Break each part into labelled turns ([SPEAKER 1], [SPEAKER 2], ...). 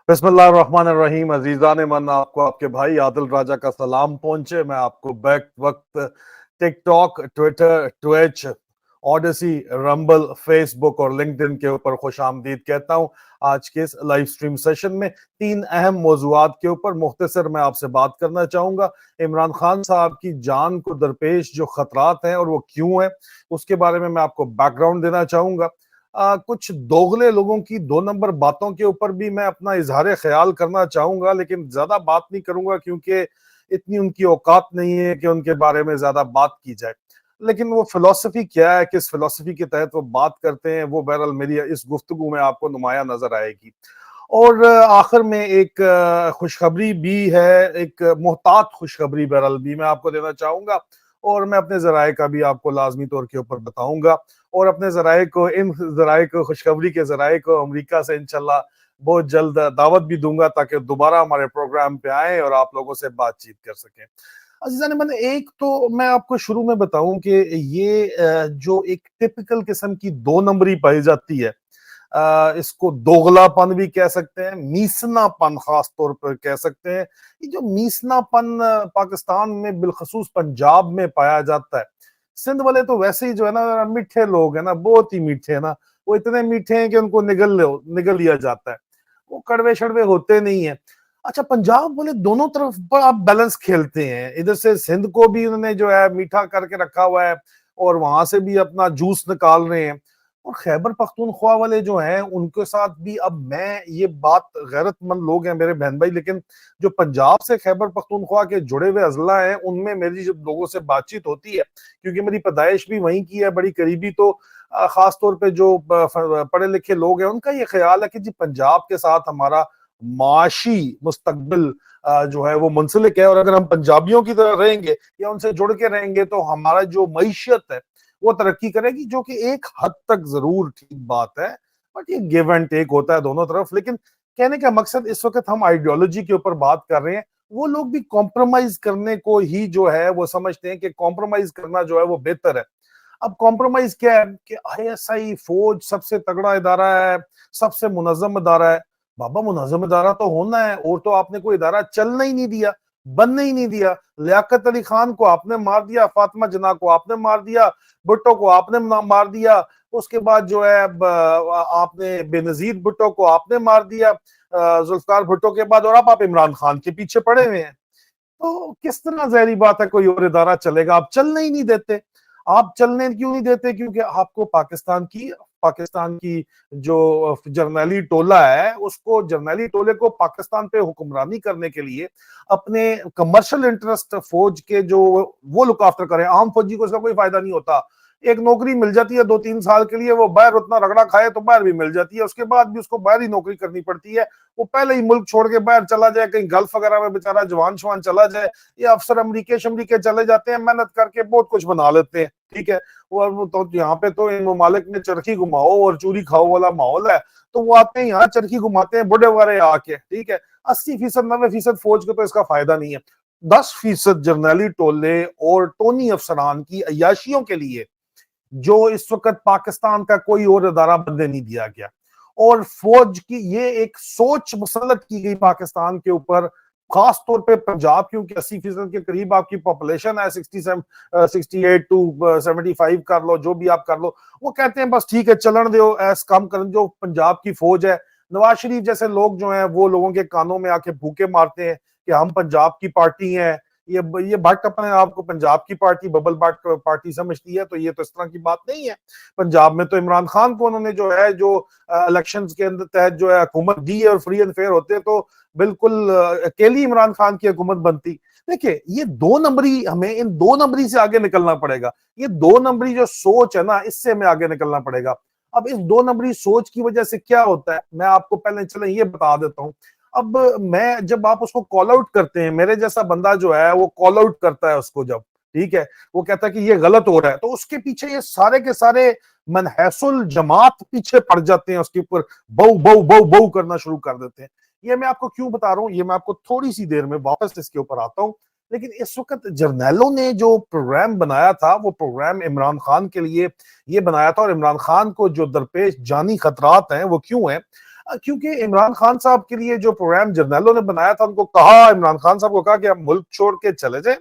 [SPEAKER 1] बिस्मिल्लाहिर्रहमानिर्रहीम। अजीज़ान मन, आपको आपके भाई आदिल राजा का सलाम पहुंचे। मैं आपको बैक वक्त TikTok, Twitter, Twitch, Odyssey, rumble, Facebook और लिंक्डइन के ऊपर खुश आमदीद कहता हूं। आज के इस लाइव स्ट्रीम सेशन में तीन अहम मौजूआत के ऊपर मुख्तसर मैं आपसे बात करना चाहूंगा। इमरान खान साहब की जान को दरपेश जो खतरात हैं और वो क्यों है, उसके बारे में मैं आपको बैकग्राउंड देना चाहूंगा। कुछ दोगले लोगों की दो नंबर बातों के ऊपर भी मैं अपना इजहार ख्याल करना चाहूंगा, लेकिन ज्यादा बात नहीं करूंगा क्योंकि इतनी उनकी औकात नहीं है कि उनके बारे में ज्यादा बात की जाए। लेकिन वो फिलॉसफी क्या है, किस फिलॉसफी के तहत वो बात करते हैं, वो बहरहाल मेरी इस गुफ्तगू में आपको नुमाया नजर आएगी। और आखिर में एक खुशखबरी भी है, एक मोहतात खुशखबरी बहरहाल भी मैं आपको देना चाहूंगा। और मैं अपने जराये का भी आपको लाजमी तौर के ऊपर बताऊंगा। और अपने जराये को, इन जराये को, खुशखबरी के जराये को अमेरिका से इंशाल्लाह बहुत जल्द दावत भी दूंगा ताकि दोबारा हमारे प्रोग्राम पे आए और आप लोगों से बातचीत कर सकें। अजीज़ान मन, एक तो मैं आपको शुरू में बताऊं कि ये जो एक टिपिकल किस्म की दो नंबरी पाई जाती है, इसको दोगलापन भी कह सकते हैं, मीसनापन खास तौर पर कह सकते हैं। ये जो मीसनापन पाकिस्तान में बिलखसूस पंजाब में पाया जाता है। सिंध वाले तो वैसे ही जो है ना मीठे लोग है ना, बहुत ही मीठे है ना। वो इतने मीठे हैं कि उनको निगल लिया जाता है। वो कड़वे शड़वे होते नहीं है। अच्छा, पंजाब वाले दोनों तरफ पर आप बैलेंस खेलते हैं। इधर से सिंध को भी उन्होंने जो है मीठा करके रखा हुआ है और वहां से भी अपना जूस निकाल रहे हैं। और खैबर पख्तूनख्वा वाले जो हैं उनके साथ भी, अब मैं ये बात, गैरतमंद लोग हैं मेरे बहन भाई, लेकिन जो पंजाब से खैबर पख्तूनख्वा के जुड़े हुए अजला हैं उनमें मेरी जब लोगों से बातचीत होती है, क्योंकि मेरी पैदाइश भी वहीं की है बड़ी करीबी, तो खास तौर पे जो पढ़े लिखे लोग हैं उनका ये ख्याल है कि जी पंजाब के साथ हमारा माशी मुस्तकबिल जो है वो मुंसलिक है, और अगर हम पंजाबियों की तरह रहेंगे या उनसे जुड़ के रहेंगे तो हमारा जो मईशत है वो तरक्की करेगी, जो कि एक हद तक जरूर ठीक बात है। बट ये गिव एंड टेक होता है दोनों तरफ। लेकिन कहने का मकसद, इस वक्त हम आइडियोलॉजी के ऊपर बात कर रहे हैं। वो लोग भी कॉम्प्रोमाइज करने को ही जो है वो समझते हैं कि कॉम्प्रोमाइज करना जो है वो बेहतर है। अब कॉम्प्रोमाइज क्या है कि आईएसआई फौज सबसे तगड़ा इदारा है, सबसे मुनज़्ज़म इदारा है। बाबा, मुनज़्ज़म इदारा तो होना है, और तो आपने कोई इदारा चलना ही नहीं दिया, बनने ही नहीं दिया। लियाकत अली खान को आपने मार दिया, फातिमा जना को आपने मार दिया, भुट्टो को आपने मार दिया। उसके बाद जो है आपने बेनजीर भुट्टो को आपने मार दिया जुल्फकार भुट्टो के बाद, और अब आप इमरान खान के पीछे पड़े हुए हैं। तो किस तरह जहरी बात है कोई और इदारा चलेगा? आप चलने ही नहीं देते। आप चलने क्यों नहीं देते? क्योंकि आपको पाकिस्तान की जो जर्नैली टोला है, उसको, जर्नैली टोले को पाकिस्तान पे हुक्मरानी करने के लिए अपने कमर्शियल इंटरेस्ट फौज के जो वो लुक आफ्टर करें। आम फौजी को इसका कोई फायदा नहीं होता। एक नौकरी मिल जाती है 2-3 साल के लिए, वो बाहर उतना रगड़ा खाए तो बाहर भी मिल जाती है, उसके बाद भी उसको बाहर ही नौकरी करनी पड़ती है। वो पहले ही मुल्क छोड़ के बाहर चला जाए, कहीं गल्फ वगैरह में बेचारा जवान शवान चला जाए। ये अफसर अमरीके शमरीके चले जाते हैं, मेहनत करके बहुत कुछ बना लेते हैं, ठीक है। वो तो यहाँ पे तो इन ममालिक में चरखी घुमाओ और चूरी खाओ वाला माहौल है। तो वो आते हैं यहाँ, चरखी घुमाते हैं बुढ़े वगैरह आके, ठीक है। 80%, 90% फौज को तो इसका फायदा नहीं है। 10% जर्नैली टोले और टोनी अफसरान की अय्याशियों के लिए जो इस वक्त पाकिस्तान का कोई और अदारा बनने नहीं दिया गया। और फौज की ये एक सोच मुसल्लत की गई पाकिस्तान के ऊपर, खास तौर पे पंजाब, क्योंकि 80% के करीब आपकी पॉपुलेशन है, 68 to 75 कर लो, जो भी आप कर लो। वो कहते हैं बस ठीक है, चलन दो, ऐस काम कर, जो पंजाब की फौज है। नवाज शरीफ जैसे लोग जो हैं वो लोगों के कानों में आके भूखे मारते हैं कि हम पंजाब की पार्टी हैं। ये भट्ट अपने आप को पंजाब की पार्टी, बबल भट्ट पार्टी समझती है, तो ये तो इस तरह की बात नहीं है। पंजाब में तो इमरान खान को उन्होंने जो है, जो इलेक्शंस के अंदर तहत जो है हुकूमत दी है, और फ्री एंड फेयर होते तो बिल्कुल अकेली इमरान खान की हुकूमत बनती। देखिए, ये दो नंबरी, हमें इन दो नंबरी से आगे निकलना पड़ेगा। ये दो नंबरी जो सोच है ना, इससे हमें आगे निकलना पड़ेगा। अब इस दो नंबरी सोच की वजह से क्या होता है, मैं आपको पहले चले ये बता देता हूँ। अब मैं, जब आप उसको कॉल आउट करते हैं, मेरे जैसा बंदा जो है वो कॉल आउट करता है उसको, जब, ठीक है, वो कहता है कि ये गलत हो रहा है, तो उसके पीछे ये सारे के सारे मनहसुल जमात पीछे पड़ जाते हैं, उसके ऊपर बऊ बऊ बऊ बऊ करना शुरू कर देते हैं। ये मैं आपको क्यों बता रहा हूँ, ये मैं आपको थोड़ी सी देर में वापस इसके ऊपर आता हूँ। लेकिन इस वक्त जर्नैलों ने जो प्रोग्राम बनाया था, वो प्रोग्राम इमरान खान के लिए ये बनाया था, और इमरान खान को जो दरपेश जानी खतरात हैं वो क्यों है। क्योंकि इमरान खान साहब के लिए जो प्रोग्राम जर्नैलों ने बनाया था, उनको कहा, इमरान खान साहब को कहा कि आप मुल्क छोड़ के चले जाएं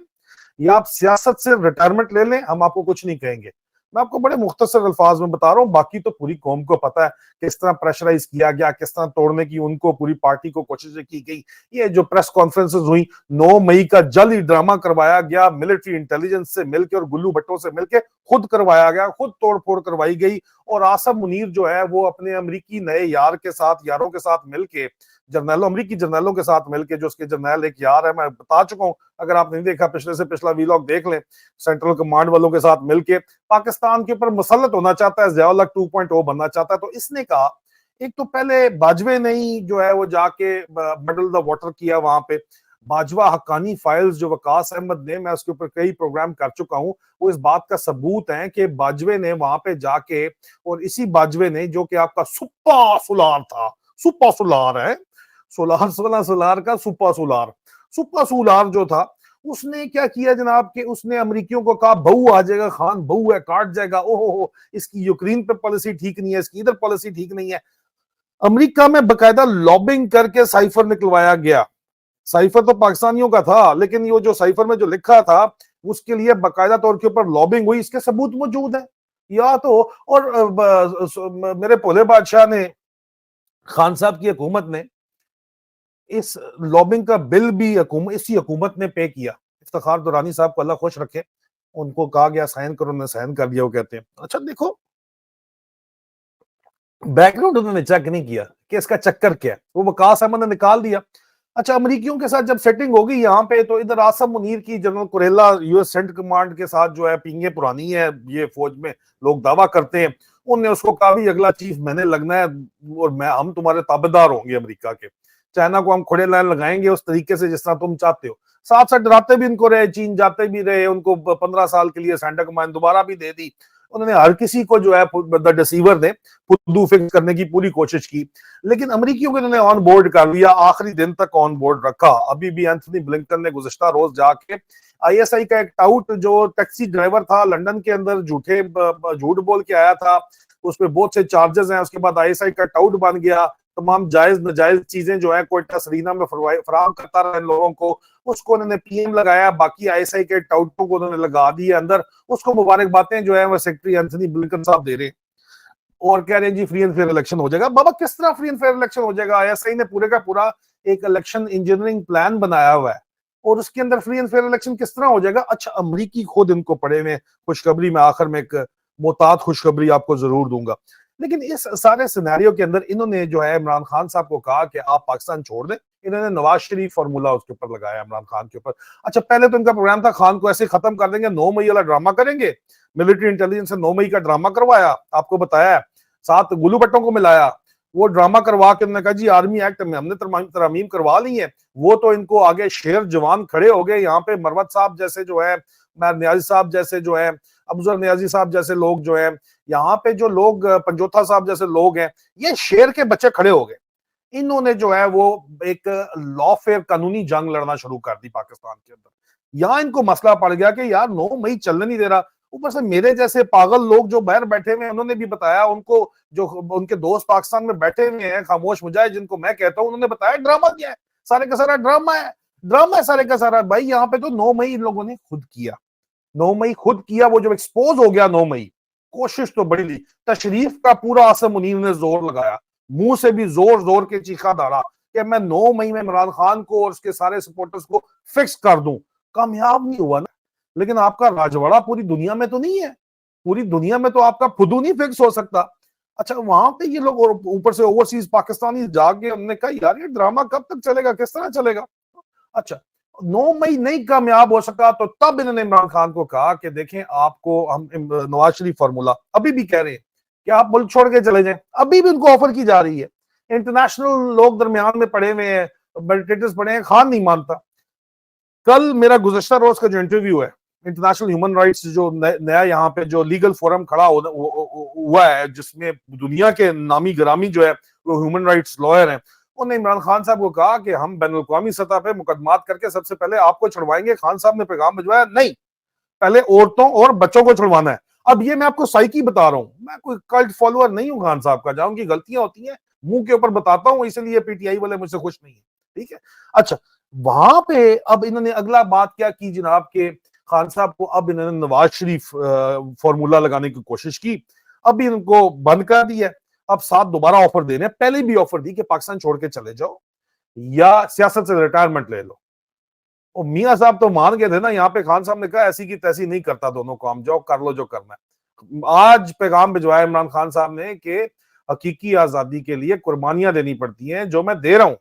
[SPEAKER 1] या आप सियासत से रिटायरमेंट ले लें, हम आपको कुछ नहीं कहेंगे। मैं आपको बड़े मुख्तसर अल्फाज में बता रहा हूं, बाकी तो पूरी कौम को पता है किस तरह प्रेशराइज किया गया, किस तरह तोड़ने की उनको पूरी पार्टी को कोशिशें की गई। ये जो प्रेस कॉन्फ्रेंसेस हुई, 9 मई का जाली ड्रामा करवाया गया, मिलिट्री इंटेलिजेंस से मिलकर और गुल्लू भट्टों से मिलकर खुद करवाया गया, खुद तोड़ फोड़ करवाई गई। और आसम मुनीर जो है वो अपने अमरीकी नए यारों के साथ मिलके, जर्नैलों, अमरीकी जर्नैलों के साथ मिलके, जो उसके जर्नैल एक यार है, मैं बता चुका हूं, अगर आप नहीं देखा पिछले से पिछला वीलॉग देख लें, सेंट्रल कमांड वालों के साथ मिलके पाकिस्तान के ऊपर मुसल्लत होना चाहता है, ज़िया-उल हक 2.0 बनना चाहता है। तो इसने कहा, एक तो पहले बाजवे ने ही जो है वो जाके मडल द वाटर किया वहां पे। बाजवा हक्कानी फाइल्स जो वकास अहमद ने, मैं उसके ऊपर कई प्रोग्राम कर चुका हूं, वो इस बात का सबूत है कि बाजवे ने वहां पे जाके, और इसी बाजवे ने जो कि आपका सुप्पा सुलार था, सुप्पा सुलार है, सोलार का सुप्पा सुलार जो था, उसने क्या किया जनाब के, उसने अमरीकियों को कहा बहू आ जाएगा, खान बहू है, काट जाएगा, ओहो हो, इसकी यूक्रेन पे पॉलिसी ठीक नहीं है, इसकी इधर पॉलिसी ठीक नहीं है। अमेरिका में बकायदा लॉबिंग करके साइफर निकलवाया गया। साइफर तो पाकिस्तानियों का था, लेकिन ये जो साइफर में जो लिखा था उसके लिए बकायदा तौर के ऊपर लॉबिंग हुई, इसके सबूत मौजूद है। या तो, और मेरे भोले बादशाह ने, खान साहब की हुकूमत ने इस लॉबिंग का बिल भी इसी हुकूमत ने पे किया। इफ्तिखार दुरानी साहब को अल्लाह खुश रखे, उनको कहा गया साइन करो, उन्होंने साइन कर दिया। वो कहते हैं अच्छा देखो, बैकग्राउंड उन्होंने चेक नहीं किया कि इसका चक्कर क्या है, वो वकास अहमद ने निकाल दिया। अच्छा, अमरीकियों के साथ जब सेटिंग हो गई यहाँ पे, तो इधर आसम मुनीर की, general Kurilla US central command के साथ जो है पींगे पुरानी है, ये फौज में लोग दावा करते हैं। उनने उसको कहा भी अगला चीफ मैंने लगना है, और हम तुम्हारे ताबेदार होंगे अमेरिका के। चाइना को हम खुले लाइन लगाएंगे उस तरीके से जिस तरह तुम चाहते हो। साथ साथ डराते भी इनको रहे, चीन जाते भी रहे, उनको 15 साल के लिए सेंट्रल कमांड दोबारा भी दे दी। उन्होंने हर किसी को जो है द डिसीवर ने फुद्दू फिक्स करने की पूरी कोशिश की, लेकिन अमरीकियों को इन्होंने ऑन बोर्ड कर लिया, आखिरी दिन तक ऑन बोर्ड रखा। अभी भी एंथनी ब्लिंकन ने गुज़िश्ता रोज जाके आईएसआई का एक टाउट जो टैक्सी ड्राइवर था लंदन के अंदर, झूठ बोल के आया था, उस पर बहुत से चार्जेस हैं, उसके बाद आईएसआई का टाउट बन गया, तमाम जायज नाजायज चीजें जो है कोयटा सरीना में फराहम करता रहा इन लोगों को, उसको उन्होंने पीएम लगाया, बाकी आईएसआई के टाउटों को उन्होंने लगा दिया अंदर। उसको मुबारकबादें जो है वो सेक्रेटरी एंथनी ब्लिंकन साहब दे रहे हैं, और कह रहे हैं जी फ्री एंड फेयर इलेक्शन हो जाएगा। बाबा किस तरह फ्री एंड फेयर इलेक्शन हो जाएगा? आईएसआई ने पूरे का पूरा एक इलेक्शन इंजीनियरिंग प्लान बनाया हुआ है, और उसके अंदर फ्री एंड फेयर इलेक्शन किस तरह हो जाएगा? अच्छा, अमरीकी खुद इनको पड़े में खुशखबरी में, आखिर में एक मोहतात खुशखबरी आपको जरूर दूंगा। लेकिन इस सारे सिनेरियो के अंदर इन्होंने जो है इमरान खान साहब को कहा कि आप पाकिस्तान छोड़ दें। इन्होंने नवाज शरीफ फॉर्मूला उसके ऊपर लगाया इमरान खान के ऊपर। अच्छा, पहले तो इनका प्रोग्राम था खान को ऐसे खत्म कर देंगे, 9 मई वाला ड्रामा करेंगे, मिलिट्री इंटेलिजेंस से 9 मई का ड्रामा करवाया, आपको बताया, साथ गुल्लू भट्टों को मिलाया, वो ड्रामा करवा के उन्होंने कहा जी आर्मी एक्ट में हमने तरमीम करवा ली है। वो तो इनको आगे शेर जवान खड़े हो गए यहाँ पे, मरवत साहब जैसे जो है, न्याजी साहब जैसे जो है, अफजल न्याजी साहब जैसे लोग जो है, यहाँ पे जो लोग पंजोथा साहब जैसे लोग हैं, ये शेर के बच्चे खड़े हो गए। इन्होंने जो है वो एक लॉ फेयर कानूनी जंग लड़ना शुरू कर दी पाकिस्तान के अंदर। यहाँ इनको मसला पड़ गया कि यार 9 मई चलने नहीं दे रहा। ऊपर से मेरे जैसे पागल लोग जो बाहर बैठे हुए हैं, उन्होंने भी बताया, उनको जो उनके दोस्त पाकिस्तान में बैठे हुए हैं, खामोश मुजाहिद जिनको मैं कहता हूँ, उन्होंने बताया ड्रामा क्या है, सारे का सारा ड्रामा है, ड्रामा है सारे का सारा। भाई यहाँ पे तो 9 मई इन लोगों ने खुद किया, 9 मई खुद किया। वो जब एक्सपोज हो गया 9 मई, कोशिश तो बड़ी ली, तशरीफ का पूरा आसम मुनीर ने जोर लगाया, मुंह से भी जोर जोर के चीखा धाड़ा कि मैं 9 मई में इमरान खान को और उसके सारे सपोर्टर्स को फिक्स कर दूं। कामयाब नहीं हुआ ना, लेकिन आपका राजवाड़ा पूरी दुनिया में तो नहीं है, पूरी दुनिया में तो आपका फुदू नहीं फिक्स हो सकता। अच्छा, वहां पे ये लोग ऊपर से ओवरसीज पाकिस्तानी जाके हमने कहा यार ये ड्रामा कब तक चलेगा, किस तरह चलेगा? अच्छा, 9 मई नहीं कामयाब हो सका तो तब इन्होंने इमरान खान को कहा कि देखें आपको हम नवाज शरीफ फार्मूला अभी भी कह रहे हैं कि आप मुल्क छोड़ के चले जाएं, अभी भी उनको ऑफर की जा रही है। इंटरनेशनल लोग दरमियान में पड़े हुए हैं, मेडिटेटर्स पड़े हैं, खान नहीं मानता। कल मेरा गुज़श्ता रोज का जो इंटरव्यू है, इंटरनेशनल ह्यूमन राइट्स जो नया यहाँ पे जो लीगल फोरम खड़ा हुआ है, जिसमें दुनिया के नामी गिरामी जो है वो ह्यूमन राइट्स लॉयर हैं, उन्होंने इमरान खान साहब को कहा कि हम बैनुल अक़वामी सतह पे मुकदमात करके सबसे पहले आपको छुड़वाएंगे। खान साहब ने पैगाम भिजवाया, नहीं, पहले औरतों और बच्चों को छुड़वाना है। अब ये मैं आपको साइकी बता रहा हूं, मैं कोई कल्ट फॉलोअर नहीं हूं खान साहब का, जहां उनकी गलतियां होती हैं मुंह के ऊपर बताता हूं, इसलिए पीटीआई वाले मुझसे खुश नहीं है। ठीक है, अच्छा, वहां पे अब इन्होंने अगला बात क्या की जनाब के खान साहब को, अब इन्होंने नवाज शरीफ फॉर्मूला लगाने की कोशिश की, अब इनको बंद कर दिया। अब साथ दोबारा ऑफर दे रहे हैं, पहले भी ऑफर दी कि पाकिस्तान छोड़ के चले जाओ या सियासत से रिटायरमेंट ले लो। और मियां साहब तो मान गए थे ना, यहाँ पे खान साहब ने कहा ऐसी की तैसी नहीं करता, दोनों काम, जाओ कर लो जो करना है। आज पैगाम भिजवाया इमरान खान साहब ने कि हकीकी आजादी के लिए कुर्बानियां देनी पड़ती हैं, जो मैं दे रहा हूं।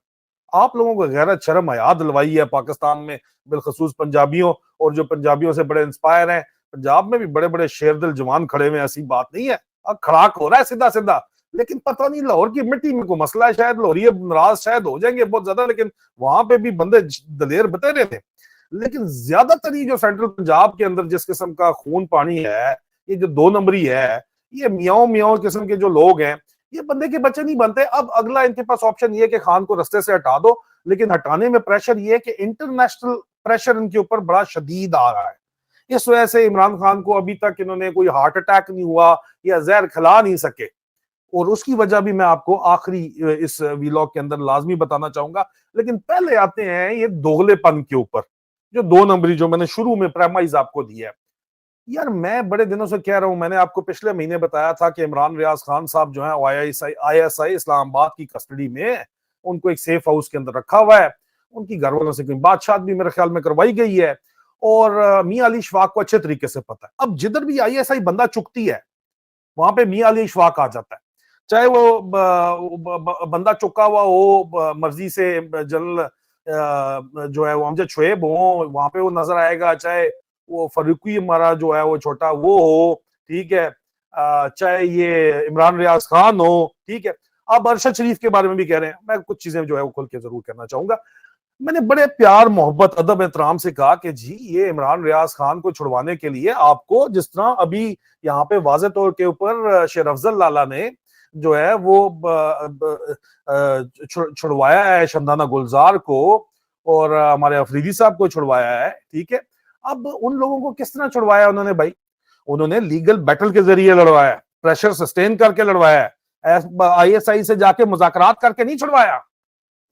[SPEAKER 1] आप लोगों को गैरत शर्म हया दिलवाई है पाकिस्तान में, बिलखसूस पंजाबियों, और जो पंजाबियों से बड़े इंस्पायर हैं। पंजाब में भी बड़े बड़े शेरदिल जवान खड़े हुए, ऐसी बात नहीं है। अब खड़ाक हो रहा है सीधा सीधा, लेकिन पता नहीं लाहौर की मिट्टी में कोई मसला है, शायद लाहौरी नाराज शायद हो जाएंगे बहुत ज्यादा, लेकिन वहां पे भी बंदे दलेर बतेरे थे। लेकिन ज्यादातर ये जो सेंट्रल पंजाब के अंदर जिस किस्म का खून पानी है, ये जो 2 नंबरी है, ये मियाओ मियाओ किस्म के जो लोग हैं, ये बंदे के बच्चे नहीं बनते। अब अगला इनके पास ऑप्शन ये है कि खान को रस्ते से हटा दो, लेकिन हटाने में प्रेशर ये है कि इंटरनेशनल प्रेशर इनके ऊपर बड़ा शदीद आ रहा है। इस वजह से इमरान खान को अभी तक इन्होंने कोई हार्ट अटैक नहीं हुआ या जहर खिला नहीं सके, और उसकी वजह भी मैं आपको आखिरी इस वीलॉग के अंदर लाजमी बताना चाहूंगा। लेकिन पहले आते हैं ये दोगलेपन के ऊपर, जो 2 नंबरी जो मैंने शुरू में प्रेमाइज आपको दिया है। यार मैं बड़े दिनों से कह रहा हूं, मैंने आपको पिछले महीने बताया था कि इमरान रियाज खान साहब जो है आईएसआई इस्लामाबाद की कस्टडी में, उनको एक सेफ हाउस के अंदर रखा हुआ है। उनकी घर वालों से कोई बातचीत भी मेरे ख्याल में करवाई गई है, और मियां अली इशफाक को अच्छे तरीके से पता है। अब जिधर भी आईएसआई बंदा चुकती है, वहां पे मियां अली इशफाक आ जाता है। चाहे वो बंदा चुका हुआ हो मर्जी से, जनरल जो है वो अमजद शुएब हो, वहां पे वो नजर आएगा। चाहे वो फरूकी हमारा जो है वो छोटा वो हो, ठीक है, चाहे ये इमरान रियाज खान हो, ठीक है। अब अरशद शरीफ के बारे में भी कह रहे हैं, मैं कुछ चीजें जो है वो खुल के जरूर कहना चाहूंगा। मैंने बड़े प्यार मोहब्बत अदब एहतराम से कहा कि जी ये इमरान रियाज खान को छुड़वाने के लिए आपको, जिस तरह अभी यहाँ पे वाज़े तौर के ऊपर शेर अफजल लाला ने जो है वो छुड़वाया है शमदाना गुलजार को, और हमारे अफरीदी साहब को छुड़वाया है, ठीक है। अब उन लोगों को किस तरह छुड़वाया उन्होंने भाई? उन्होंने लीगल बैटल के जरिए लड़वाया, प्रेशर सस्टेन करके लड़वाया है, आईएसआई से जाके मुज़ाकरात करके नहीं छुड़वाया।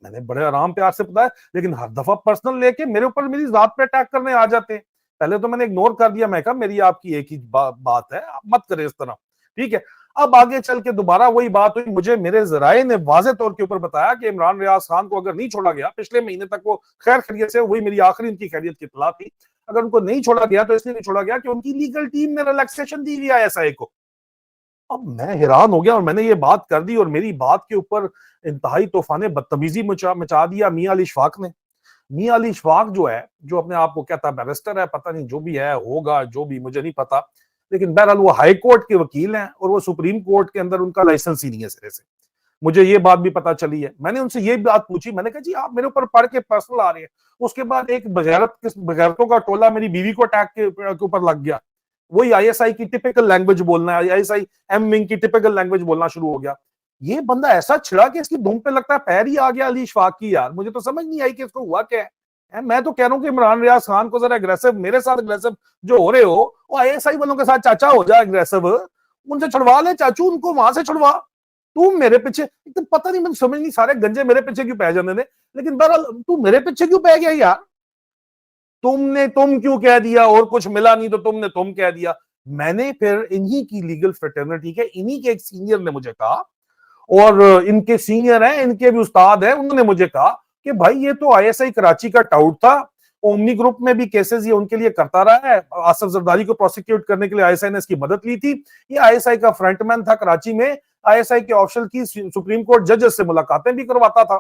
[SPEAKER 1] मैंने बड़े आराम प्यार से बताया, लेकिन हर दफा पर्सनल लेके मेरे ऊपर मेरी जात पे अटैक करने आ जाते हैं। पहले तो मैंने इग्नोर कर दिया, मैं कहा मेरी आपकी एक ही बात है, आप मत करें इस तरह, ठीक है। अब आगे चल के दोबारा वही बात हुई, मुझे मेरे जराए ने वाजे तौर के ऊपर बताया कि इमरान रियाज खान को अगर नहीं छोड़ा गया, पिछले महीने तक वो खैर खैरियत से, वही मेरी आखिरी उनकी खैरियत की इत्तला थी, अगर उनको नहीं छोड़ा गया तो इसलिए नहीं छोड़ा गया कि उनकी लीगल टीम ने रिलैक्सेशन दी हुई आईएसआई को। अब मैं हैरान हो गया, और मैंने ये बात कर दी, और मेरी बात के ऊपर इंतहाई तूफान बदतमीजी मचा दिया मियां अली इशफाक ने। मियां अली इशफाक जो है, जो अपने आप को कहता है बैरिस्टर है, पता नहीं जो भी है होगा, जो भी मुझे नहीं पता, लेकिन बहरहाल वो हाई कोर्ट के वकील हैं, और वो सुप्रीम कोर्ट के अंदर उनका लाइसेंस ही नहीं है सिरे से। मुझे ये बात भी पता चली है। मैंने उनसे ये बात पूछी, मैंने कहा जी आप मेरे ऊपर पढ़ के पर्सनल आ रहे हैं। उसके बाद एक बगैरतों का टोला मेरी बीवी को अटैक के ऊपर लग गया। वही आईएसआई की टिपिकल लैंग्वेज बोलना है, आईएसआई एम विंग की टिपिकल लैंग्वेज बोलना शुरू हो गया। ये बंदा ऐसा छिड़ा कि इसकी धूम पे लगता है पैर ही आ गया अली इशफाक की। यार मुझे तो समझ नहीं आई कि इसको हुआ क्या है। मैं तो कह रहा हूँ कि इमरान रियाज खान को जरा अग्रेसिव, मेरे साथ अग्रेसिव जो हो रहे हो, वो आईएसआई वालों के साथ चाचा हो जाए अग्रेसिव, उनसे छुड़वा ले चाचू, उनको वहां से छुड़वा। तुम मेरे पीछे, तो पता नहीं, मुझे समझ नहीं, सारे गंजे मेरे पीछे क्यों पै जाने ने, लेकिन बहरहाल तू मेरे पीछे क्यों पै गया यार? तुम क्यों कह दिया, और कुछ मिला नहीं तो तुम कह दिया। मैंने फिर इन्हीं की लीगल फ्रेटर्निटी के इन्हीं के एक सीनियर ने मुझे कहा, और इनके सीनियर हैं, इनके भी उस्ताद हैं, उन्होंने मुझे कहा कि भाई ये तो आईएसआई कराची का टाउट था, ओमनी ग्रुप में भी केसेस ये उनके लिए करता रहा है, आसिफ जरदारी को प्रोसिक्यूट करने के लिए आईएसआई ने इसकी मदद ली थी। ये आईएसआई का फ्रंटमैन था कराची में, आईएसआई के ऑफिशियल की सुप्रीम कोर्ट जजेस से मुलाकातें भी करवाता था।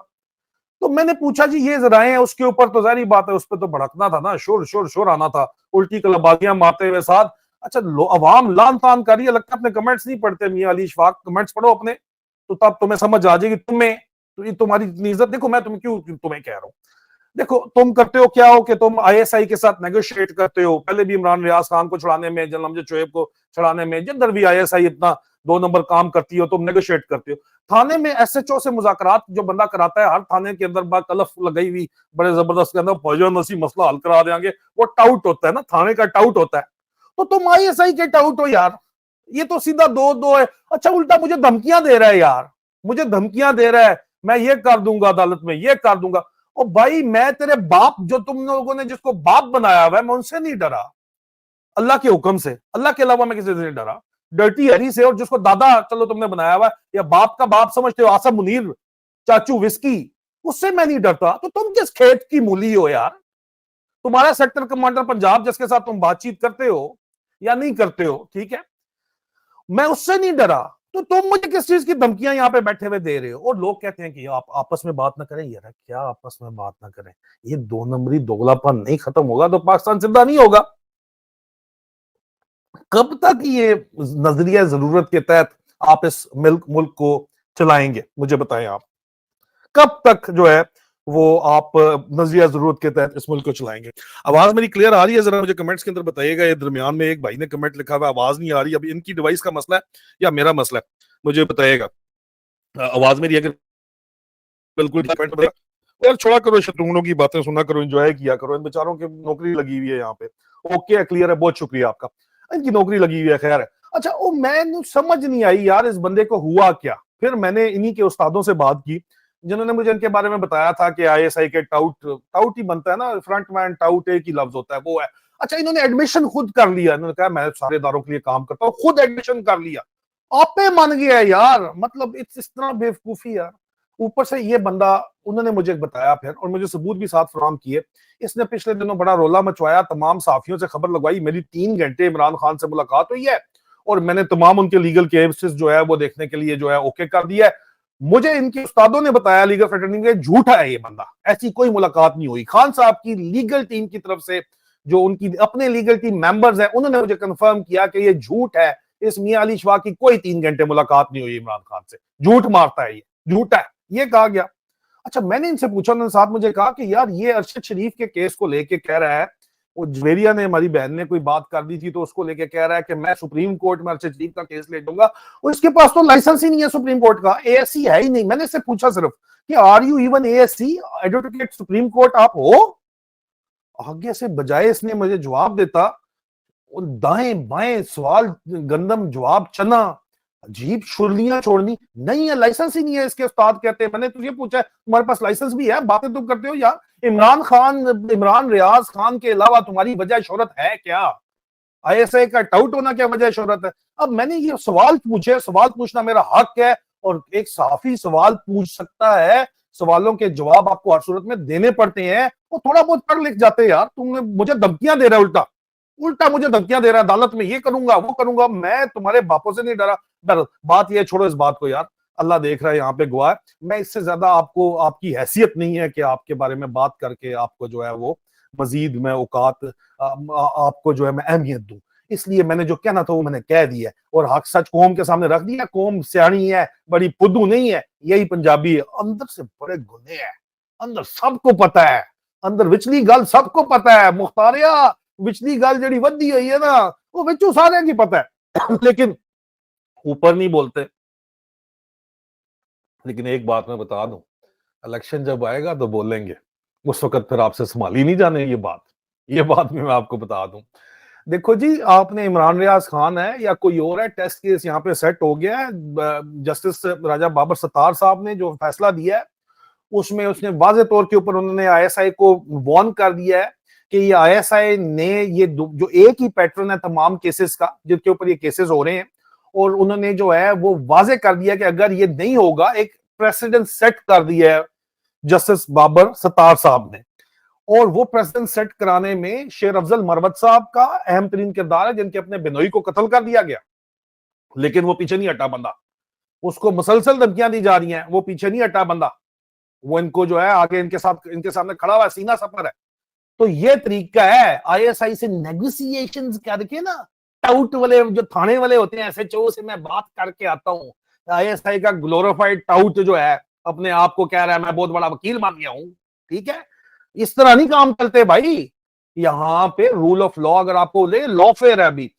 [SPEAKER 1] तो मैंने पूछा जी ये जराए हैं उसके ऊपर, तो जारी बात है उस पर तो भड़कना था ना, शोर शोर शोर आना था, उल्टी कलबाजियां मारते हुए साथ। अच्छा अवाम लान तान कर रही है, लगता है अपने कमेंट्स नहीं पढ़ते मियां अली इशफाक, कमेंट्स पढ़ो अपने, तो तब तुम्हें समझ आ जाएगी। तुम्हें तो तुम्हारी इतनी इज्जत, देखो मैं तुम्हें कह रहा हूँ, देखो तुम करते हो क्या हो कि तुम आईएसआई के साथ नेगोशिएट करते हो। पहले भी इमरान रियाज खान को छुड़ाने में, जनरल अमजद शोएब को छुड़ाने में, जिधर भी आईएसआई इतना 2 नंबर काम करती हो, तुम नेगोशिएट करते हो। थाने में एसएचओ से मुज़ाकरात जो बंदा कराता है, हर थाने के अंदर बात तलफ लगाई हुई बड़े जबरदस्त के अंदर फौजन नसी मसला हल करा देंगे, वो टाउट होता है ना, थाने का टाउट होता है। तो तुम आईएसआई के टाउट हो यार, ये तो सीधा दो दो है। अच्छा उल्टा मुझे धमकियां दे रहा है यार, मुझे धमकियां दे रहा है, मैं ये कर दूंगा अदालत में, ये कर दूंगा। ओ भाई, मैं तेरे बाप, जो तुम लोगों ने जिसको बाप बनाया हुआ है, मैं उनसे नहीं डरा, अल्लाह के हुक्म से, अल्लाह के अलावा मैं किसी से नहीं डरा। डर्टी हरी से, और जिसको दादा चलो तुमने बनाया हुआ या बाप का बाप समझते हो, आसम मुनीर, चाचू विस्की, उससे मैं नहीं डरता। तो तुम किस खेत की मूली हो यार? तुम्हारा सेक्टर कमांडर पंजाब जिसके साथ तुम बातचीत करते हो या नहीं करते हो, ठीक है, मैं उससे नहीं डरा, तो तुम मुझे किस चीज की धमकियां यहाँ पे बैठे हुए दे रहे हो? और लोग कहते हैं कि आप आपस में बात ना करें। यार क्या आपस में बात ना करें? ये दो नंबरी दोगलापन नहीं खत्म होगा तो पाकिस्तान जिंदा नहीं होगा। कब तक ये नजरिया जरूरत के तहत आप इस मुल्क को चलाएंगे? मुझे बताएं आप, कब तक जो है वो आप नजरिया जरूरत के तहत इस मुल्क को चलाएंगे? आवाज मेरी क्लियर आ रही है? जरा मुझे कमेंट्स के अंदर बताइएगा। ये दरमियान में एक भाई ने कमेंट लिखा हुआ, आवाज नहीं आ रही। अभी इनकी डिवाइस का मसला है या मेरा मसला है, मुझे बताइएगा। आवाज मेरी अगर बिल्कुल यार, छोड़ा करो शत्रुओं की बातें, सुना करो, एंजॉय किया करो। इन बेचारों की नौकरी लगी हुई है यहाँ पे। ओके, क्लियर है, बहुत शुक्रिया आपका। इनकी नौकरी लगी हुई है, खैर है। अच्छा, वो मैं समझ नहीं आई यार, इस बंदे को हुआ क्या? फिर मैंने इन्हीं के उस्तादों से बात की जिन्होंने मुझे इनके बारे में बताया था कि आईएसआई के टाउट, टाउट ही बनता है ना, फ्रंट मैन टाउट एक ही लफ्ज होता है, वो है। अच्छा, इन्होंने एडमिशन खुद कर लिया। इन्होंने कहा मैं सारे इदारों के लिए काम करता हूँ, खुद एडमिशन कर लिया। आपे मान गया यार, मतलब इस तरह बेवकूफी यार। ऊपर से ये बंदा, उन्होंने मुझे बताया फिर, और मुझे सबूत भी साथ फराहम किए, इसने पिछले दिनों बड़ा रोला मचवाया, तमाम साफियों से खबर लगवाई। मेरी 3 घंटे इमरान खान से मुलाकात हुई है और मैंने तमाम उनके लीगल केसेस जो है वो देखने के लिए जो है ओके कर दिया है। मुझे इनके उस्तादों ने बताया, लीगल फ्रेटर्निटी में, झूठा है ये बंदा, ऐसी कोई मुलाकात नहीं हुई। खान साहब की लीगल टीम की तरफ से, जो उनकी अपने लीगल टीम मेंबर्स हैं, उन्होंने मुझे कंफर्म किया कि ये झूठ है। इस मियां अली शवा की कोई 3 घंटे मुलाकात नहीं हुई इमरान खान से। झूठ मारता है ये, झूठा है, ये कहा गया। अच्छा, मैंने इनसे पूछा, उन्होंने साथ मुझे कहा कि यार ये अरशद शरीफ के केस को लेके कह रहा है, वो जवेरिया ने, हमारी बहन ने कोई बात कर दी थी, तो उसको लेके कह रहा है कि मैं सुप्रीम कोर्ट में अरशद शरीफ का केस ले जाऊंगा। और इसके पास तो लाइसेंस ही नहीं है सुप्रीम कोर्ट का, एएससी है ही नहीं। मैंने इससे पूछा सिर्फ कि are you even ASC, advocate Supreme Court आप हो? आगे से बजाय इसने मुझे जवाब देता, दाएं बाएं सवाल गंदम, जवाब चना, अजीब शुर्लियां छोड़नी। नहीं है, लाइसेंस ही नहीं है इसके, उस्ताद कहते हैं। मैंने तुझे पूछा तुम्हारे पास लाइसेंस भी है? बातें तुम करते हो यार। इमरान रियाज खान के अलावा तुम्हारी वजह शोहरत है क्या? आईएसआई का टाउट होना क्या वजह शोहरत है? अब मैंने ये सवाल पूछे, सवाल पूछना मेरा हक है, और एक साफी सवाल पूछ सकता है। सवालों के जवाब आपको हर सूरत में देने पड़ते हैं। वो थोड़ा बहुत पढ़ लिख जाते हैं यार। तुमने मुझे धमकियां दे रहा है, उल्टा उल्टा मुझे धमकियां दे रहा है, अदालत में ये करूंगा वो करूंगा। मैं तुम्हारे बापों से नहीं डरा। डर बात ये, छोड़ो इस बात को यार, अल्लाह देख रहा है, यहाँ पे गवाह है। मैं इससे ज्यादा आपको, आपकी हैसियत नहीं है कि आपके बारे में बात करके आपको जो है वो मजीद मैं औकात आपको जो है मैं अहमियत दूं। इसलिए मैंने जो कहना था वो मैंने कह दिया, और हक सच कौम के सामने रख दिया। कौम सियाणी है, बड़ी फुद्दू नहीं है, यही पंजाबी है, अंदर से बड़े गुने हैं, अंदर सबको पता है, अंदर विचली गल सबको पता है। मुख्तारिया, विचली गल जड़ी वधी हुई है ना, वो विचू सारे की पता है लेकिन ऊपर नहीं बोलते। लेकिन एक बात मैं बता दूं, इलेक्शन जब आएगा तो बोलेंगे, उस वक्त फिर आपसे संभाली नहीं जाने ये बात भी मैं आपको बता दूं। देखो जी, आपने इमरान रियाज खान है या कोई और है, टेस्ट केस यहाँ पे सेट हो गया है। जस्टिस राजा बाबर सत्तार साहब ने जो फैसला दिया है, उसमें उसने वाजे तौर के ऊपर उन्होंने आईएसआई को वार्न कर दिया है कि ये आईएसआई ने, ये जो एक ही पैटर्न है तमाम केसेस का जिनके ऊपर ये केसेस हो रहे हैं, और उन्होंने जो है वो वाजे कर दिया कि अगर ये नहीं होगा, एक प्रेसिडेंट सेट कर दिया है जस्टिस बाबर सत्तार साहब ने। और वो प्रेसिडेंट सेट कराने में शेर अफजल मरवत साहब का अहम तरीन किरदार है, जिनके अपने बिनोई को कत्ल कर दिया गया। लेकिन वो पीछे नहीं हटा बंदा, उसको मुसलसल धमकियां दी जा रही हैं, वो पीछे नहीं हटा बंदा। वो इनको जो है आगे इनके साथ, इनके सामने खड़ा हुआ, सीना सफर है। तो ये तरीका है आईएसआई से नेगोशिएशंस करके ना, टाउट वाले जो थाने वाले होते हैं, एसएचओ से मैं बात करके आता हूं। आईएसआई का ग्लोरिफाइड टाउट जो है, अपने आप को कह रहा है मैं बहुत बड़ा वकील मान गया हूं, ठीक है। इस तरह नहीं काम चलते भाई। यहां पे रूल ऑफ लॉ, अगर आपको ले, लॉफेयर है। अभी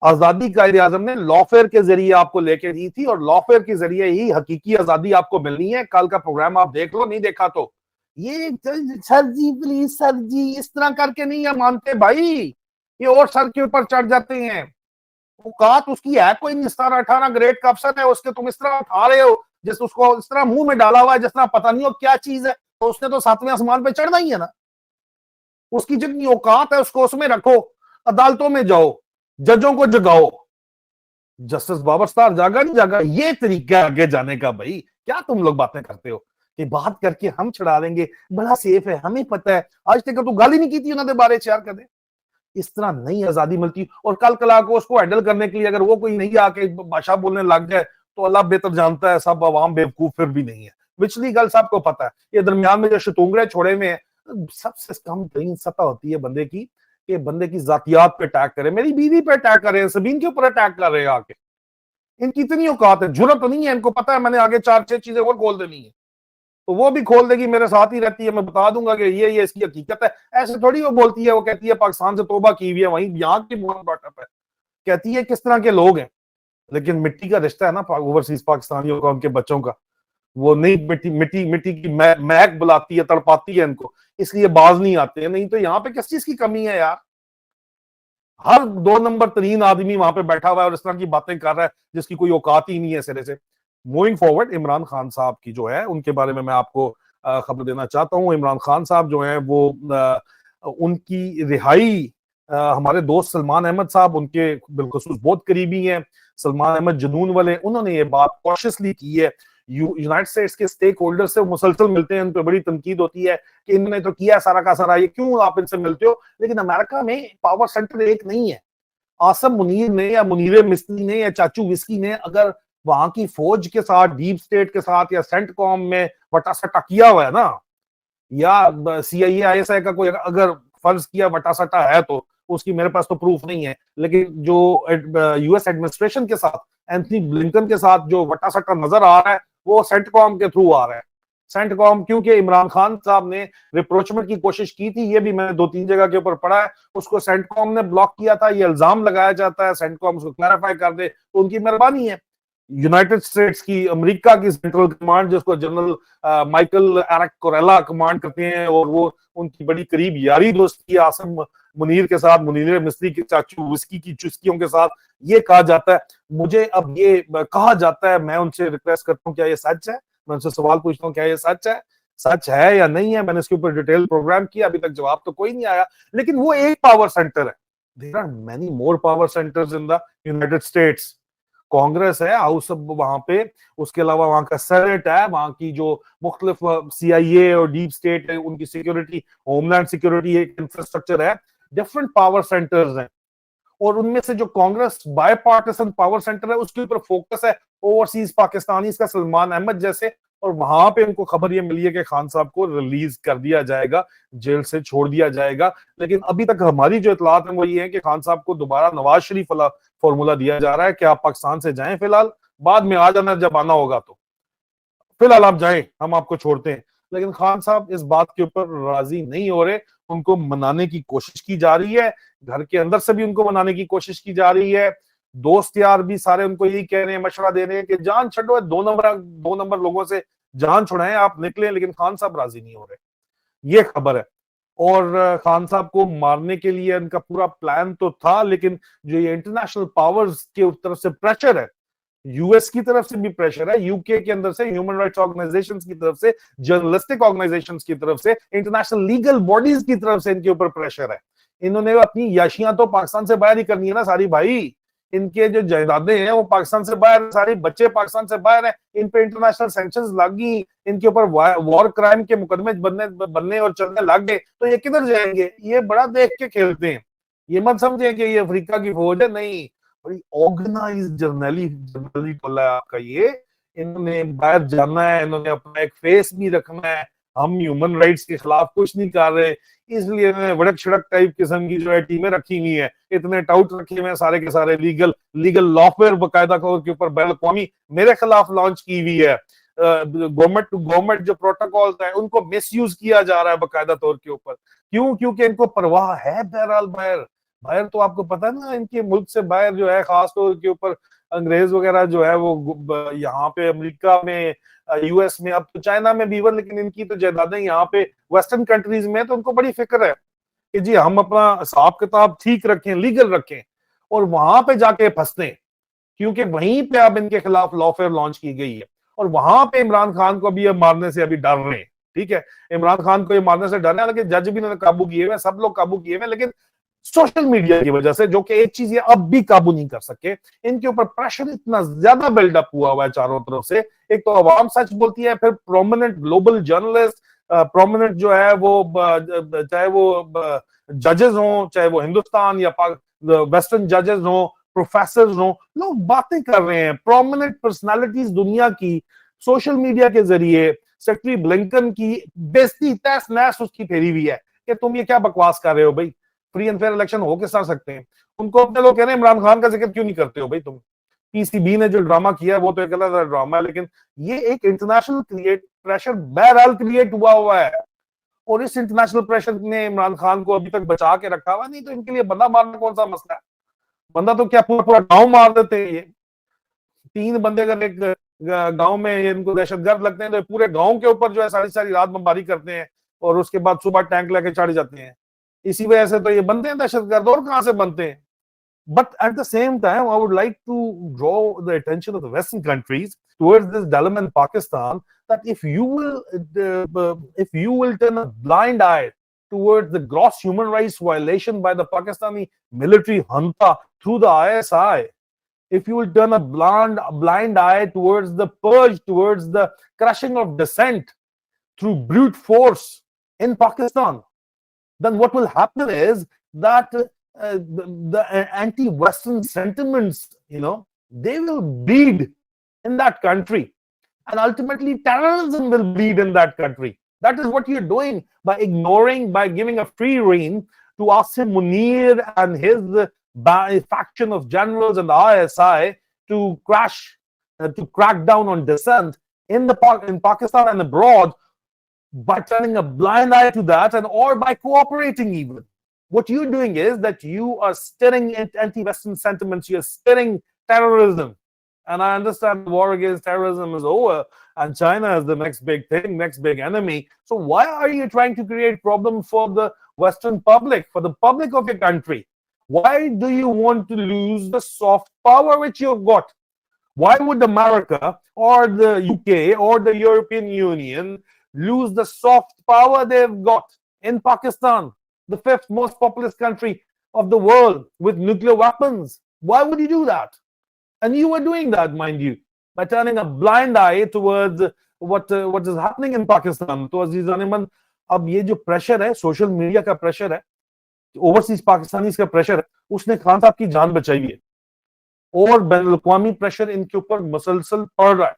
[SPEAKER 1] आजादी कायदे आजम ने लॉफेयर के जरिए आपको लेके दी थी, और लॉफेयर के जरिए ही हकीकी आजादी आपको मिलनी है। कल का प्रोग्राम आप देख लो, नहीं देखा तो ये सर जी प्लीज सर जी इस तरह करके नहीं है मानते भाई। ये और सर के ऊपर चढ़ जाते हैं। औकात उसकी है कोई नहीं, 17-18 ग्रेड का अफसर है, उसके तुम इस तरह उठा रहे हो। जिस उसको इस तरह मुंह में डाला हुआ है जिस तरह पता नहीं हो क्या चीज है, तो उसने तो 7वें आसमान पे चढ़ना ही है ना। उसकी जितनी औकात है उसको उसमें रखो, अदालतों में जाओ, जजों को जगाओ। जस्टिस बाबर स्टार जागा नहीं जागा, ये तरीका है आगे जाने का। भाई क्या तुम लोग बातें करते हो कि बात करके हम छुड़ा लेंगे, बड़ा सेफ है, हमें पता है। आज तक तो गाली नहीं की थी उन्होंने बारे चार कदे। इस तरह नहीं आजादी मिलती। और कल कला को उसको हैंडल करने के लिए अगर वो कोई नहीं आके भाषा बोलने लग जाए तो अल्लाह बेहतर जानता है, सब अवाम बेवकूफ फिर भी नहीं है। पिछली गल सबको पता है, ये दरमियान में जो शतूंगरे छोड़े में है, सबसे कम तरीन सतह होती है बंदे की कि बंदे की जातियात पे अटैक करे। मेरी बीवी पे अटैक करे हैं, सबीन के ऊपर अटैक कर रहे हैं आके। इनकी इतनी औकात है, जुर्रत तो नहीं है, इनको पता है मैंने आगे 4-6 चीजें और खोल देनी है, तो वो भी खोल देगी, मेरे साथ ही रहती है, मैं बता दूंगा कि ये इसकी हकीकत है। ऐसे थोड़ी वो बोलती है, वो कहती है पाकिस्तान से तौबा की हुई है, वहीं यहाँ की बाटअप है, कहती है किस तरह के लोग हैं। लेकिन मिट्टी का रिश्ता है ना ओवरसीज पाकिस्तानियों का, उनके बच्चों का, वो नहीं मिट्टी मिट्टी मिट्टी की महक बुलाती है, तड़पाती है इनको, इसलिए बाज नहीं आते हैं। नहीं तो यहाँ पे किस चीज की कमी है यार। हर 2 नंबर तरीन आदमी वहां पे बैठा हुआ है और इस तरह की बातें कर रहा है जिसकी कोई औकात ही नहीं है सिरे से। मूविंग फॉरवर्ड, इमरान खान साहब की जो है उनके बारे में मैं आपको खबर देना चाहता हूँ। इमरान खान साहब जो है वो उनकी रिहाई, हमारे दोस्त सलमान अहमद साहब उनके बिलखुसूस बहुत करीबी हैं। सलमान अहमद जुनून वाले, उन्होंने ये बात कॉशियसली की है। यूनाइटेड स्टेट्स के स्टेक होल्डर से मुसलसल मिलते हैं, उन पर बड़ी तनकीद होती है कि इन्होंने तो किया सारा का सारा, ये क्यों आप इनसे मिलते हो। लेकिन अमेरिका में पावर सेंटर एक नहीं है। आसम मुनीर ने या मुनीर मिस्त्री ने या चाचू विस्की ने अगर वहां की फौज के साथ, डीप स्टेट के साथ या सेंटकॉम में वटा सटा किया हुआ है ना, या सीआईए आईएसआई का कोई अगर फर्ज किया वटा सटा है, तो उसकी मेरे पास तो प्रूफ नहीं है। लेकिन जो यूएस एडमिनिस्ट्रेशन के साथ, एंथनी ब्लिंकन के साथ जो वटा सटा नजर आ रहा है, वो सेंटकॉम के थ्रू आ रहा है। सेंटकॉम, क्योंकि इमरान खान साहब ने रिप्रोचमेंट की कोशिश की थी, ये भी मैंने 2-3 जगह के ऊपर पढ़ा है, उसको सेंटकॉम ने ब्लॉक किया था। ये इल्जाम लगाया जाता है, सेंटकॉम उसको क्लैरिफाई कर दे तो उनकी मेहरबानी है। यूनाइटेड स्टेट्स की, अमेरिका की सेंट्रल कमांड, जिसको जनरल माइकल एरिक कोरेला कमांड करते हैं, और वो उनकी बड़ी करीब यारी दोस्ती है आसम मुनीर के साथ, मुनीर मिस्त्री के चाचू विस्की की चुस्कियों के साथ। ये कहा जाता है, मुझे अब ये कहा जाता है, मैं उनसे रिक्वेस्ट करता हूँ क्या ये सच है, मैं उनसे सवाल पूछता हूँ क्या ये सच है या नहीं है। मैंने इसके ऊपर डिटेल प्रोग्राम किया, अभी तक जवाब तो कोई नहीं आया। लेकिन वो एक पावर सेंटर है, there are many more power centres in the United States. Congress है, हाउस वहां पे, उसके अलावा वहां का सेनेट है, वहां की जो मुख्तलिफ सीआईए और डीप स्टेट है, उनकी सिक्योरिटी, होमलैंड सिक्योरिटी एक इंफ्रास्ट्रक्चर है, डिफरेंट पावर सेंटर्स हैं। और उनमें से जो Congress bipartisan power centre है, उसके ऊपर फोकस है ओवरसीज पाकिस्तानी का सलमान अहमद जैसे। और वहां पे उनको खबर ये मिली है कि खान साहब को रिलीज कर दिया जाएगा, जेल से छोड़ दिया जाएगा। लेकिन अभी तक हमारी जो इतलात है वो ये है कि खान साहब को दोबारा नवाज शरीफ वाला फॉर्मूला दिया जा रहा है कि आप पाकिस्तान से जाएं फिलहाल, बाद में आ जाना जब आना होगा, तो फिलहाल आप जाएं, हम आपको छोड़ते हैं। लेकिन खान साहब इस बात के ऊपर राजी नहीं हो रहे, उनको मनाने की कोशिश की जा रही है, घर के अंदर से भी उनको मनाने की कोशिश की जा रही है। दोस्त यार भी सारे उनको यही कह रहे हैं, मशवरा दे रहे हैं कि जान छड़ो, 2 नंबर लोगों से जान छुड़ाएं, आप निकले। लेकिन खान साहब राजी नहीं हो रहे, ये खबर है। और खान साहब को मारने के लिए इनका पूरा प्लान तो था, लेकिन जो ये इंटरनेशनल पावर्स के तरफ से प्रेशर है, यूएस की तरफ से भी प्रेशर है, यूके के अंदर से ह्यूमन राइट्स ऑर्गेनाइजेशंस की तरफ से, जर्नलिस्टिक ऑर्गेनाइजेशंस की तरफ से, इंटरनेशनल लीगल बॉडीज की तरफ से इनके ऊपर प्रेशर है। इन्होंने अपनी याशियां तो पाकिस्तान से बाहर ही करनी है ना सारी भाई। इनके जो जायदादें हैं वो पाकिस्तान से बाहर, सारे बच्चे पाकिस्तान से बाहर हैं, इन पे इंटरनेशनल सैंक्शंस लगी, इनके ऊपर वॉर क्राइम के मुकदमे बनने और चलने लग गए, तो ये किधर जाएंगे। ये बड़ा देख के खेलते हैं, ये मत समझे कि ये अफ्रीका की फौज है, नहीं, बड़ी ऑर्गेनाइज जर्नली टोला है आपका ये। इन्होंने बाहर जाना है, इन्होंने अपना एक फेस भी रखना है, हम ह्यूमन राइट्स के खिलाफ कुछ नहीं कर रहे, इसलिए इन्होंने वड़क छड़क टाइप किस्म की जो है टीमें रखी हुई है, इतने टाउट रखे हुए हैं, सारे के सारे लीगल लॉफेयर बकायदा के ऊपर बैन अवी मेरे खिलाफ लॉन्च की हुई है। गवर्नमेंट टू गवर्नमेंट जो प्रोटोकॉल है उनको मिस यूज किया जा रहा है बकायदा तौर के ऊपर। क्यों? क्योंकि इनको परवाह है बहरहाल बाहर। बाहर तो आपको पता है ना, इनके मुल्क से बाहर जो है, खासतौर के ऊपर अंग्रेज वगैरह जो है वो यहाँ पे अमेरिका में, यूएस में, अब तो चाइना में भी, लेकिन इनकी तो जायदादें यहाँ पे वेस्टर्न कंट्रीज में, तो उनको बड़ी फिक्र है कि जी हम अपना हिसाब किताब ठीक रखें, लीगल रखें, और वहां पे जाके फंसते हैं, क्योंकि वहीं पे अब इनके खिलाफ लॉफेयर लॉन्च की गई है। और वहां पे इमरान खान को भी ये मारने से अभी डर रहे हैं। ठीक है, इमरान खान को ये मारने से डर रहे हैं, लेकिन जज भी इन्होंने काबू किए हुए, सब लोग काबू किए हुए, लेकिन सोशल मीडिया की वजह से, जो कि एक चीज ये अब भी काबू नहीं कर सके, इनके ऊपर प्रेशर इतना ज्यादा बिल्डअप हुआ है चारों तरफ से। एक तो अवाम सच बोलती है, फिर प्रोमिनेंट ग्लोबल जर्नलिस्ट, प्रोमिनेंट जो है वो चाहे वो जजेस हों, चाहे वो हिंदुस्तान या वेस्टर्न जजेस हों, प्रोफेसर हों, लोग बातें कर रहे हैं। प्रोमिनेंट पर्सनालिटीज दुनिया की सोशल मीडिया के जरिए सेक्रेटरी ब्लिंकन की बेइज्जती तहस नहस उसकी फेरी हुई है कि तुम ये क्या बकवास कर रहे हो भाई, फ्री एंड फेयर इलेक्शन हो किस तरह सकते हैं। उनको अपने लोग कह रहे हैं इमरान खान का जिक्र क्यों नहीं करते हो भाई तुम, पीसीबी ने जो ड्रामा किया है वो तो एक अलग ड्रामा है, लेकिन ये एक इंटरनेशनल प्रेशर बहरहाल क्रिएट हुआ है, और इस इंटरनेशनल प्रेशर ने इमरान खान को अभी तक बचा के रखा हुआ। नहीं तो इनके लिए बंदा मारना कौन सा मसला है, बंदा तो क्या पूरा पूरा गांव मार देते हैं ये। 3 बंदे अगर एक गांव में इनको दहशतगर्द लगते हैं तो पूरे गांव के ऊपर जो है सारी सारी रात बमबारी करते हैं, और उसके बाद सुबह टैंक लेके चढ़ जाते हैं। इसी वजह से तो ये बनते हैं दहशतगर्द, और कहां से बनते हैं। But at the same time, I would like to draw the attention of the Western countries towards this dilemma in Pakistan, that if you will turn a blind eye towards the gross human rights violation by the Pakistani military junta through the ISI, if you will turn a blind eye towards the purge, towards the crushing of dissent through brute force in Pakistan, then what will happen is that the anti-Western sentiments, they will bleed in that country, and ultimately terrorism will bleed in that country. That is what you're doing by ignoring, by giving a free rein to Asim Munir and his faction of generals and the ISI to crack down on dissent in Pakistan and abroad, by turning a blind eye to that, and or by cooperating even. What you're doing is that you are stirring anti-Western sentiments, you're stirring terrorism. And I understand the war against terrorism is over and China is the next big thing, next big enemy. So why are you trying to create problems for the Western public, for the public of your country? Why do you want to lose the soft power which you've got? Why would America or the UK or the European Union lose the soft power they've got in Pakistan, the 5th most populous country of the world with nuclear weapons? Why would you do that? And you were doing that, mind you, by turning a blind eye towards what is happening in Pakistan. तो अजीज अजीमान, अब ये जो pressure है, social media का pressure है, overseas Pakistanis का pressure है, उसने खान साहब की जान बचाई है, और बैनुल-अक़वामी प्रेशर इनके ऊपर मसलसल पड़ रहा है।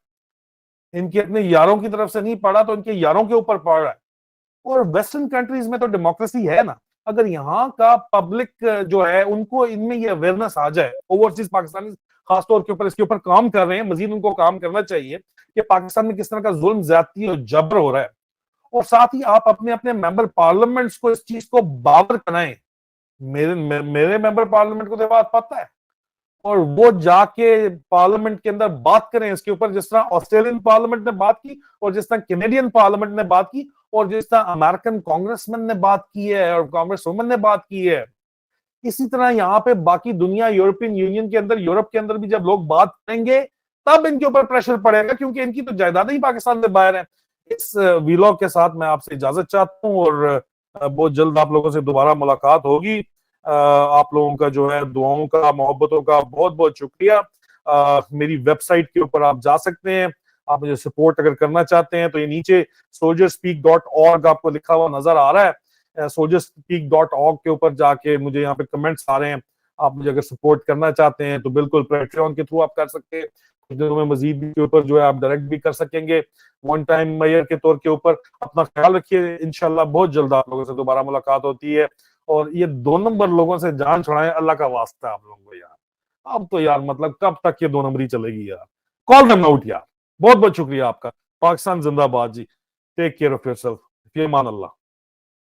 [SPEAKER 1] इनके अपने यारों की तरफ से नहीं पड़ा तो इनके यारों के ऊपर पड़ रहा है। और वेस्टर्न कंट्रीज में तो डेमोक्रेसी है ना, अगर यहाँ का पब्लिक जो है उनको इनमें ये अवेयरनेस आ जाए, ओवरसीज पाकिस्तानी खासतौर के ऊपर इसके ऊपर काम कर रहे हैं, मजीद उनको काम करना चाहिए कि पाकिस्तान में किस तरह का जुल्म, ज्यादती और जबर हो रहा है। और साथ ही आप अपने अपने मेंबर पार्लियामेंट्स को इस चीज को बावर कराएं। मेरे मेंबर पार्लियामेंट को तो बात पता है, और वो जाके पार्लियामेंट के अंदर बात करें इसके ऊपर, जिस तरह ऑस्ट्रेलियन पार्लियामेंट ने बात की, और जिस तरह कैनेडियन पार्लियामेंट ने बात की, और जिस तरह अमेरिकन कांग्रेसमैन ने बात की है और कांग्रेस वुमन ने बात की है। इसी तरह यहाँ पे बाकी दुनिया, यूरोपियन यूनियन के अंदर, यूरोप के अंदर भी जब लोग बात करेंगे तब इनके ऊपर प्रेशर पड़ेगा, क्योंकि इनकी तो जायदादें ही पाकिस्तान से बाहर है। इस वीलॉग के साथ मैं आपसे इजाजत चाहता हूँ, और बहुत जल्द आप लोगों से दोबारा मुलाकात होगी। आप लोगों का जो है दुआओं का, मोहब्बतों का बहुत बहुत शुक्रिया। मेरी वेबसाइट के ऊपर आप जा सकते हैं, आप मुझे सपोर्ट अगर करना चाहते हैं तो ये नीचे soldierspeak.org आपको लिखा हुआ नजर आ रहा है। soldierspeak.org के ऊपर जाके मुझे यहाँ पे कमेंट्स आ रहे हैं, आप मुझे अगर सपोर्ट करना चाहते हैं तो बिल्कुल पैट्रियन के थ्रू आप कर सकते हैं। कुछ दिनों में मजीद के ऊपर जो है आप डायरेक्ट भी कर सकेंगे, वन टाइम मेयर के तौर के ऊपर। अपना ख्याल रखिए, इंशाल्लाह बहुत जल्द आप लोगों से दोबारा मुलाकात होती है। और ये 2 नंबर लोगों से जान छुड़ाएं, अल्लाह का वास्ता आप लोगों को यार। अब तो यार मतलब कब तक ये 2 नंबरी चलेगी यार, कॉल देम आउट यार। बहुत बहुत शुक्रिया आपका। पाकिस्तान जिंदाबाद जी। Take care of yourself. फी अमान अल्लाह।